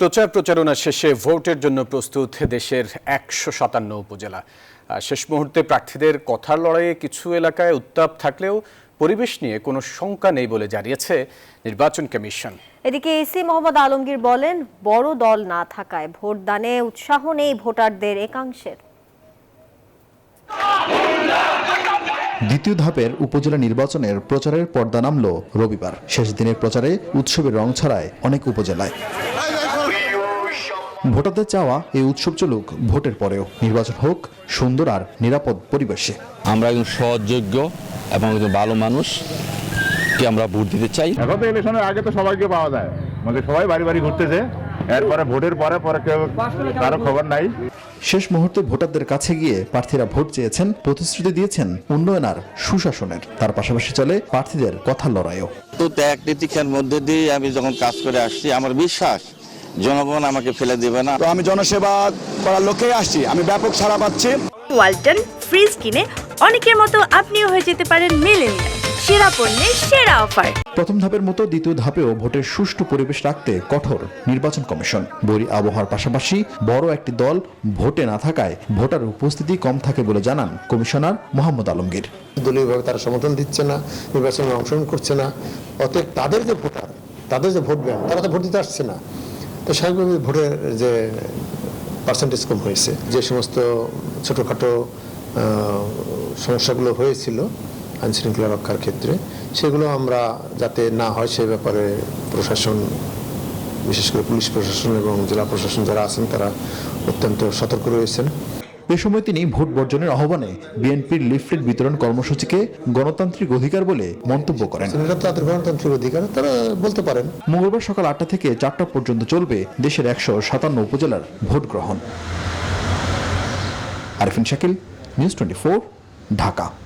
প্রচারণা শেষে ভোটের জন্য প্রস্তুত দেশের ১৫৭ উপজেলা। শেষ মুহূর্তে প্রার্থীদের কথার লড়াইয়ে কিছু এলাকায় উত্তাপ থাকলেও পরিবেশ নিয়ে কোনো শঙ্কা নেই বলে জানিয়েছে নির্বাচন কমিশন। এদিকে এসি মোহাম্মদ আলমগীর বলেন, বড় দল না থাকায় ভোটদানে উৎসাহ নেই ভোটারদের একাংশের। দ্বিতীয় ধাপের উপজেলা নির্বাচনের প্রচারের পর্দা নামল রবিবার। শেষ দিনের প্রচারে উৎসবের রং ছড়ায় অনেক উপজেলায়। ভোটারদের চাওয়া এই উৎসব চলুক ভোটের পরেও, নির্বাচন হোক সুন্দর আর নিরাপদ পরিবেশে। আমরা একজন সহযোগ্য এবং একজন ভালো মানুষ কি আমরা ভোট দিতে চাই। এখন তো ইলেকশনের আগে তো সবাইকে পাওয়া যায়, মানে সবাই বাড়ি বাড়ি ঘুরতেছে, এরপরে ভোটের পরে কেউ কারো খবর নাই। শেষ মুহূর্তে ভোটারদের কাছে গিয়ে প্রার্থীরা ভোট চেয়েছেন, প্রতিশ্রুতি দিয়েছেন উন্নয়ন আর সুশাসনের। তার পাশাপাশি চলে প্রার্থীদের কথার লড়াইও। তো ত্যাগ নীতিকার মধ্যে দিয়ে আমি যখন কাজ করে আসছি, আমার বিশ্বাস জনগণ আমাকে ফেলে দেবে না। তো আমি জনসেবা করার লক্ষ্যে আসছি, আমি ব্যাপক সাড়া পাচ্ছি। ওয়ালটন ফ্রিজ কিনে অনেকের মতো আপনিও হয়ে যেতে পারেন মিলেনিয়াল। সেরা পণ্যের সেরা অফার। প্রথম ধাপের মতো দ্বিতীয় ধাপেও ভোটের সুষ্ঠু পরিবেশ রাখতে কঠোর নির্বাচন কমিশন। বৈরী আবহাওয়ার পাশাপাশি বড় একটি দল ভোটে না থাকায় ভোটার উপস্থিতি কম থাকে বলে জানান কমিশনার মোহাম্মদ আলমগীর। দলীয়ভাবে তারা সমর্থন দিচ্ছে না, নির্বাচনে অংশগ্রহণ করছে না, অতএব তাদের যে ভোটার, তাদের যে ভোট ব্যাংক, তারা তো ভোট দিতে আসছে না। তো স্বাভাবিকভাবে ভোটের যে পার্সেন্টেজ কম হয়েছে, যে সমস্ত ছোটোখাটো সমস্যাগুলো হয়েছিল আইনশৃঙ্খলা রক্ষার ক্ষেত্রে, সেগুলো আমরা যাতে না হয় সে ব্যাপারে প্রশাসন, বিশেষ করে পুলিশ প্রশাসন এবং জেলা প্রশাসন যারা আছেন তারা অত্যন্ত সতর্ক রয়েছেন। এ সময় তিনি ভোট বর্জনের আহ্বানে বিএনপির লিফলেট বিতরণ কর্মসূচিকে গণতান্ত্রিক অধিকার বলে মন্তব্য করেন। এটা তাদের গণতান্ত্রিক অধিকার, তারা বলতে পারেন। মঙ্গলবার সকাল 8টা থেকে 4টা পর্যন্ত চলবে দেশের 157 উপজেলার ভোট গ্রহণ। আরিফিন শাকিল, নিউজ 24, ঢাকা।